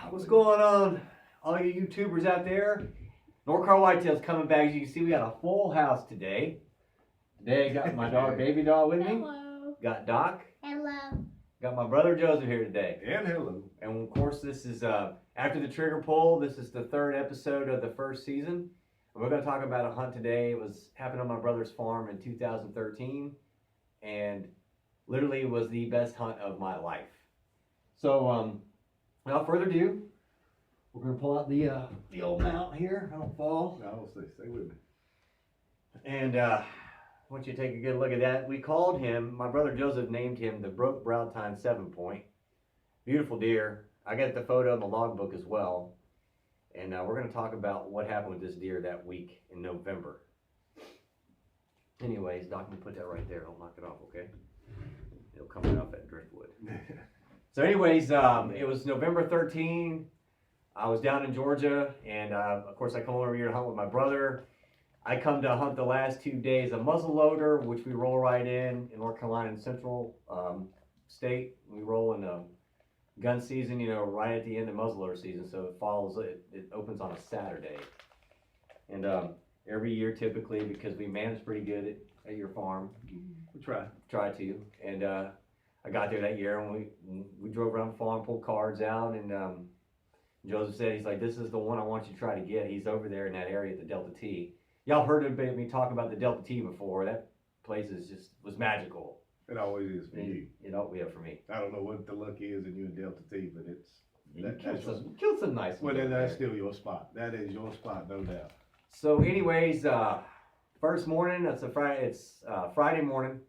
What's going on, all you YouTubers out there? Norcar Whitetail's coming back. As you can see, we got a full house today. Today I got my dog, baby dog, with me. Hello. Got Doc. Hello. Got my brother Joseph here today. And hello. And of course, this is after the trigger pull. This is the third episode of the first season. And we're going to talk about a hunt today. It was happened on my brother's farm in 2013, and literally was the best hunt of my life. So, without further ado, we're going to pull out the old mount here. I don't fall. No, stay with me. And I want you to take a good look at that. We called him, my brother Joseph named him the Broke Brow Tine 7-point. Beautiful deer. I got the photo in the logbook as well. And we're going to talk about what happened with this deer that week in November. Anyways, Doc, you put that right there. Don't knock it off, okay? It'll come right off that driftwood. So anyways, it was November 13. I was down in Georgia, and of course I come over here to hunt with my brother. I come to hunt the last 2 days of muzzleloader, which we roll right in North Carolina and Central State. We roll in gun season, you know, right at the end of muzzleloader season, so it opens on a Saturday. And every year typically, because we manage pretty good at your farm. We try. Try to. And I got there that year, and we drove around the farm, pulled cards out, and Joseph said, he's like, this is the one I want you to try to get. He's over there in that area at the Delta T. Y'all heard me talk about the Delta T before. That place was magical. It always is for you. You know, yeah, for me. I don't know what the luck is in you and Delta T, but Killed some nice well, ones. that's still your spot. That is your spot, no doubt. So anyways, first morning, it's Friday morning.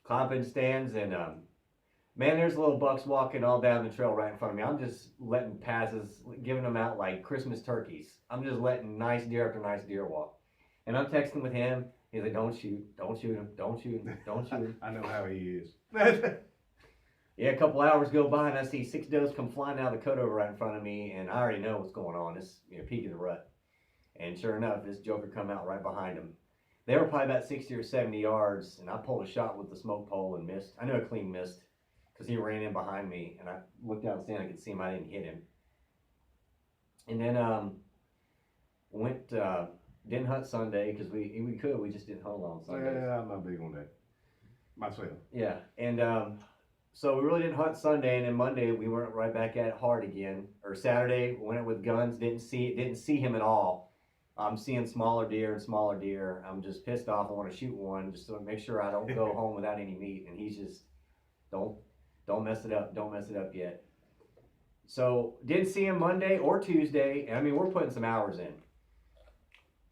Comping stands, and man, there's little bucks walking all down the trail right in front of me. I'm just letting passes, giving them out like Christmas turkeys. I'm just letting nice deer after nice deer walk. And I'm texting with him. He's like, don't shoot him, don't shoot him, don't shoot him. I know how he is. Yeah, a couple hours go by, and I see 6 does come flying out of the cutover right in front of me, and I already know what's going on. It's peak of the rut. And sure enough, this joker come out right behind him. They were probably about 60 or 70 yards, and I pulled a shot with the smoke pole and missed. I knew a clean missed because he ran in behind me, and I looked down the stand. I could see him. I didn't hit him. And then didn't hunt Sunday because we could. We just didn't hunt on Sunday. Yeah, I'm not big on that myself. Yeah, and so we really didn't hunt Sunday, and then Monday we went right back at it hard again. Or Saturday, went it with guns. Didn't see him at all. I'm seeing smaller deer and smaller deer. I'm just pissed off. I want to shoot one just to make sure I don't go home without any meat. And he's just, don't mess it up. Don't mess it up yet. So didn't see him Monday or Tuesday. I mean, we're putting some hours in.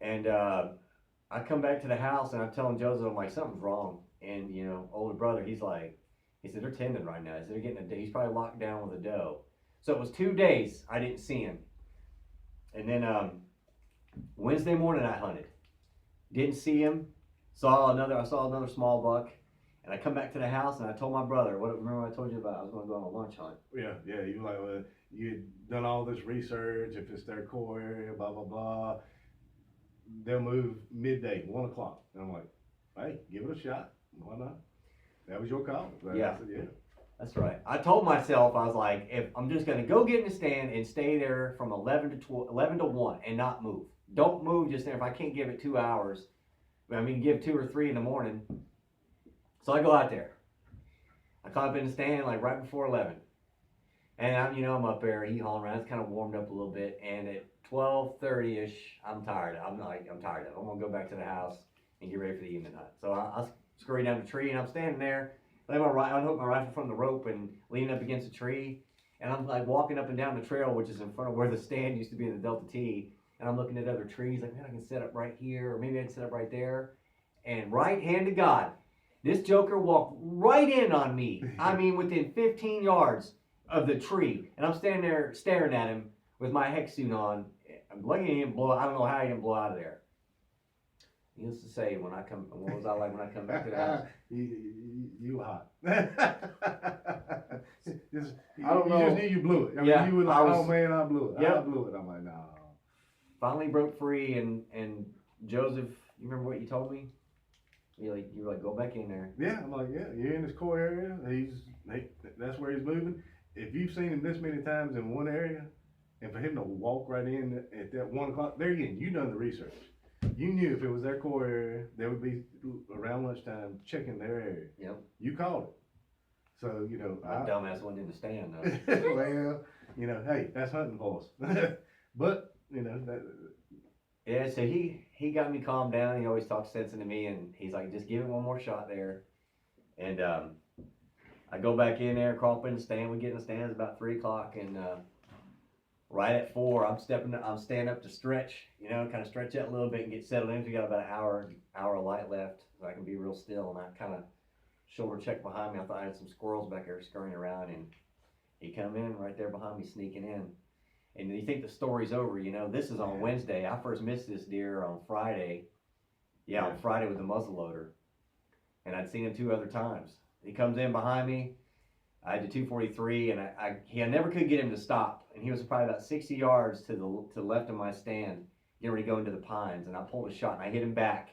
And I come back to the house, and I'm telling Joseph, I'm like, something's wrong. And older brother, he said they're tending right now. He said they're getting he's probably locked down with a doe. So it was 2 days I didn't see him. And then Wednesday morning I hunted. Didn't see him. I saw another small buck. And I come back to the house, and I told my brother, remember what I told you about? I was going to go on a lunch hunt. Yeah. You like, well, you done all this research. If it's their core area, blah blah blah. They'll move midday, 1 o'clock. And I'm like, hey, give it a shot. Why not? That was your call. Yeah. I said, yeah. That's right. I told myself, I was like, if I'm just going to go get in the stand and stay there from 11 to 1 and not move. Don't move just there. If I can't give it 2 hours, give 2 or 3 in the morning. So I go out there. I come up in the stand like right before 11. And I'm up there, hauling around. It's kind of warmed up a little bit. And at 12:30ish, I'm tired. I'm tired of it. I'm going to go back to the house and get ready for the evening hunt. So I scurry down the tree, and I'm standing there. I unhook my rifle from the rope and leaning up against a tree. And I'm like walking up and down the trail, which is in front of where the stand used to be in the Delta T. And I'm looking at other trees, like, man, I can set up right here, or maybe I can set up right there. And right hand to God, this joker walked right in on me. Within 15 yards of the tree. And I'm standing there staring at him with my hex suit on. I'm lucky he didn't blow. I don't know how he didn't blow out of there. He used to say, what was I like when I come back to the house? You hot. I don't know. You just knew you blew it. Yeah, you were like, oh man, I blew it. Yep. I blew it. I'm like, no. Finally broke free, and Joseph, you remember what you told me? You were like, go back in there. Yeah, I'm like, yeah, you're in his core area. That's where he's moving. if you've seen him this many times in one area, and for him to walk right in at that 1 o'clock, there again, you done the research. You knew if it was their core area, they would be around lunchtime checking their area. Yep. You called it. So, you know, My dumbass went in the stand though. well, you know, hey, that's hunting for us. But, you know, that, Yeah, so he got me calmed down. He always talks sense into me, and he's like, just give it one more shot there. And I go back in there, crawl up in the stand. We get in the stand. It's about 3 o'clock, and right at 4, I'm standing up to stretch. You know, kind of stretch out a little bit and get settled in. We got about an hour of light left, so I can be real still. And I kind of shoulder check behind me. I thought I had some squirrels back there scurrying around, and he come in right there behind me, sneaking in. And you think the story's over, you know, this is on Wednesday. I first missed this deer on Friday. Yeah, on Friday with the muzzleloader. And I'd seen him 2 other times. He comes in behind me. I had the 243, and I never could get him to stop. And he was probably about 60 yards to the left of my stand, getting ready to go into the pines. And I pulled a shot, and I hit him back.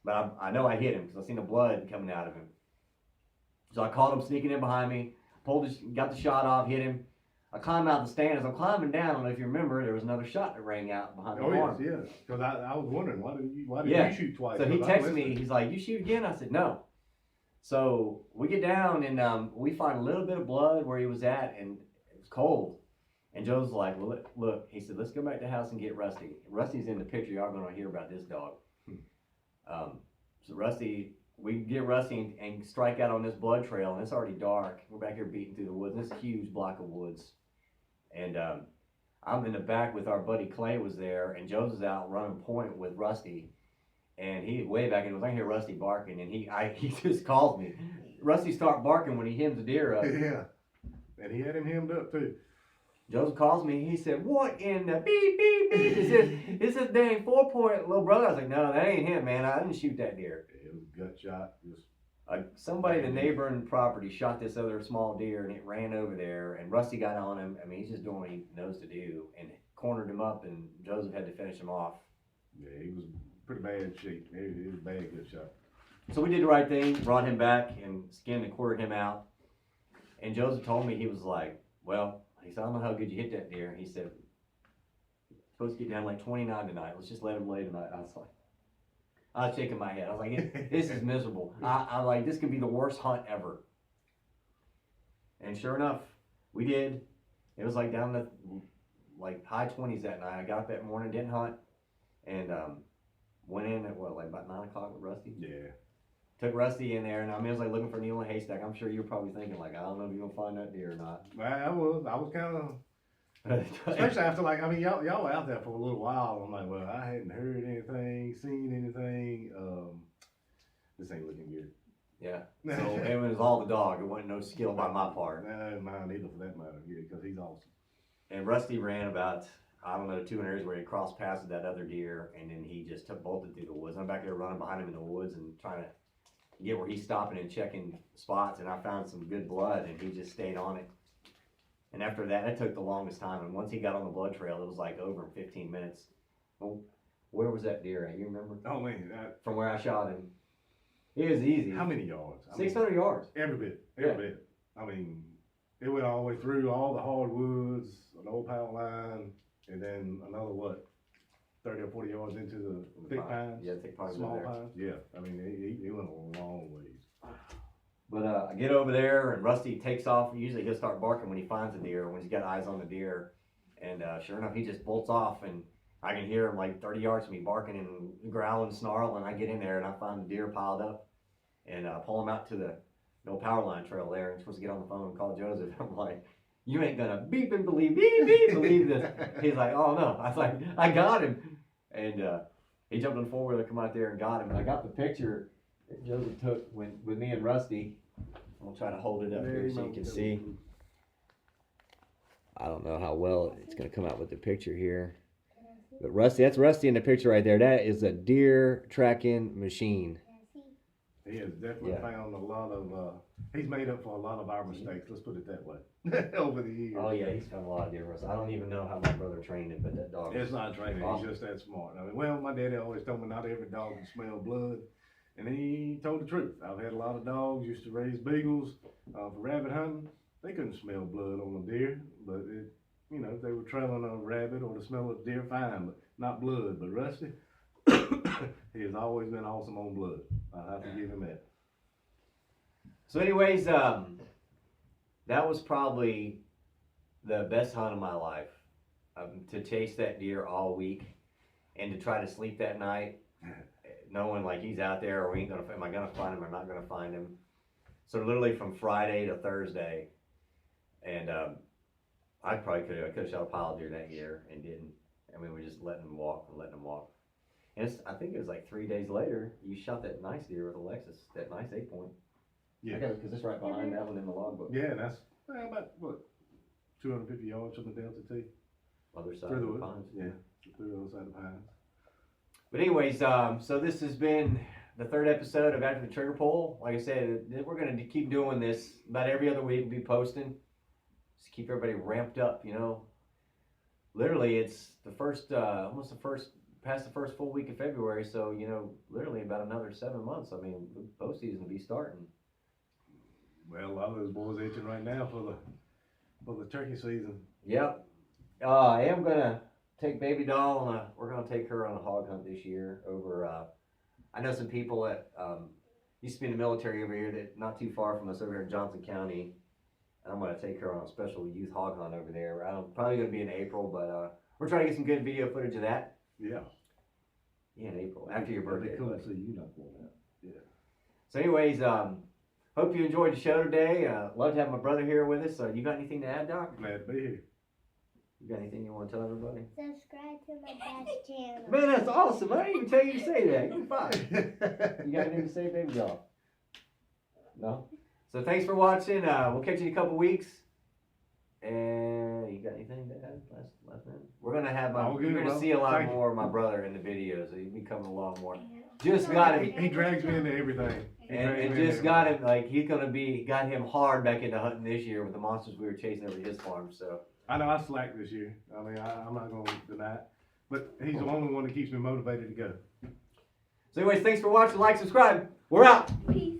But I know I hit him because I seen the blood coming out of him. So I caught him sneaking in behind me, got the shot off, hit him. I climbed out the stand. As I'm climbing down, I don't know if you remember, there was another shot that rang out behind the barn. yes, yes. Because I was wondering, why did Yeah. you shoot twice? So he 'Cause I texted me, listened. he's like, you shoot again? I said, no. So we get down and we find a little bit of blood where he was at, and it was cold. And Joe's like, well, look, he said, let's go back to the house and get Rusty. Rusty's in the picture. Y'all going to hear about this dog. So Rusty, we get Rusty and strike out on this blood trail, and it's already dark. We're back here beating through the woods. This huge block of woods. And I'm in the back with our buddy Clay was there, and Joe's is out running point with Rusty. And he way back and I hear Rusty barking, and he just calls me. Rusty start barking when he hems a deer up. Yeah. And he had him hemmed up too. Joseph calls me. He said, "What in the beep beep beep?" It's this dang 4-point little brother. I was like, "No, that ain't him, man. I didn't shoot that deer." It was a gut shot. Just Somebody in the neighboring property shot this other small deer, and it ran over there. And Rusty got on him. I mean, he's just doing what he knows to do, and cornered him up. And Joseph had to finish him off. yeah, he was pretty bad shape. It was a bad good shot. So we did the right thing, brought him back and skinned and quartered him out. And Joseph told me, he was like, well, he said, I don't know how good you hit that deer. He said, supposed to get down like 29 tonight. Let's just let him lay tonight. I was shaking my head. I was like, this is miserable. I'm like, this could be the worst hunt ever. And sure enough, we did. It was like down to like high 20s that night. I got up that morning, didn't hunt, and went in at like about 9 o'clock with Rusty. Yeah. Took Rusty in there, and I mean, it was like looking for a needle in a haystack. I'm sure you're probably thinking like, I don't know if you're gonna find that deer or not. I was kind of, especially after like, I mean, y'all were out there for a little while. I'm like, well, I hadn't heard anything, seen anything. This ain't looking good. Yeah. So it was all the dog. It wasn't no skill by my part. No, mine either for that matter. Yeah, because he's awesome. And Rusty ran about, I don't know, 200 yards where he crossed paths with that other deer, and then he just bolted through the woods. I'm back there running behind him in the woods and trying to get where he's stopping and checking spots, and I found some good blood, and he just stayed on it. And after that, it took the longest time. And once he got on the blood trail, it was like over in 15 minutes. Well, where was that deer at? You remember? Oh man, From where I shot him. It was easy. how many yards? I 600 yards. Every bit, every bit. I mean, it went all the way through all the hardwoods, an old power line, and then another 30 or 40 yards into the thick pines. Yeah, thick pines. Small There. pines. Yeah, I mean, he went a long ways. But I get over there, and Rusty takes off. Usually he'll start barking when he finds a deer, when he's got eyes on the deer. And sure enough, he just bolts off, and I can hear him like 30 yards from me barking and growling and snarling. I get in there, and I find the deer piled up, and pull him out to the no power line trail there. And I'm supposed to get on the phone and call Joseph. I'm like, you ain't gonna beep believe this. He's like, oh no. I was like, I got him. And he jumped on the 4-wheeler, come out there and got him. And I got the picture that Joseph took with me and Rusty. I'm gonna try to hold it up here so you can see. I don't know how well it's gonna come out with the picture here. But Rusty, that's Rusty in the picture right there. That is a deer tracking machine. He has definitely Yeah. found a lot of, he's made up for a lot of our mistakes, let's put it that way, over the years. Oh yeah, he's found a lot of deer. I don't even know how my brother trained it, but that dog. It's not training, Awesome. he's just that smart. I mean, well, my daddy always told me not every dog can smell blood, and he told the truth. I've had a lot of dogs, used to raise beagles for rabbit hunting, they couldn't smell blood on a deer, but it, you know, if they were trailing a rabbit or the smell of deer, fine, but not blood. But Rusty, he has always been awesome on blood. I have to give him that. So anyways, that was probably the best hunt of my life. To chase that deer all week and to try to sleep that night, knowing like he's out there or am I gonna find him or not gonna find him. So literally from Friday to Thursday, and I could have shot a pile of deer that year and didn't. And we were just letting them walk. And I think it was like 3 days later, you shot that nice deer with a Lexus, that nice 8-point. Yeah. Because it's right behind that one in the logbook. Yeah, and that's about what 250 yards from the Delta T. Other side Through of the the woods. pines. Yeah, through the other side of the pines. But anyways, so this has been the 3rd episode of After the Trigger Pull. Like I said, we're going to keep doing this about every other week. We'll be posting. Just keep everybody ramped up, you know. Literally, it's the first, past the first full week of February. So, you know, literally about another 7 months. I mean, the postseason will be starting. Well, a lot of those boys itching right now for the turkey season. Yep. I am going to take Baby Doll we're going to take her on a hog hunt this year over, I know some people that used to be in the military over here that not too far from us over here in Johnson County. And I'm going to take her on a special youth hog hunt over there. I'm probably going to be in April, but we're trying to get some good video footage of that. Yeah. Yeah, in April, after your birthday. That'd be cool but- to see you not going out. Yeah. So anyways, hope you enjoyed the show today. Love to have my brother here with us. You got anything to add, Doc? Glad to be here. You got anything you want to tell everybody? Subscribe to my dad's channel. Man, that's awesome. I didn't even tell you to say that. You're fine. You got anything to say, Baby Doll? No? So thanks for watching. We'll catch you in a couple weeks. And you got anything to add last minute? We're gonna have All good, you're gonna bro. see a lot Thank you. more of my brother in the videos. So he'll be coming along more. Just got him. He drags me into everything. He drags And me just into got everything. him like he's gonna got him hard back into hunting this year with the monsters we were chasing over his farm. So I know I slacked this year. I mean, I'm not gonna deny it. But he's the only one that keeps me motivated to go. anyways, thanks for watching. Like, subscribe. We're out. Peace.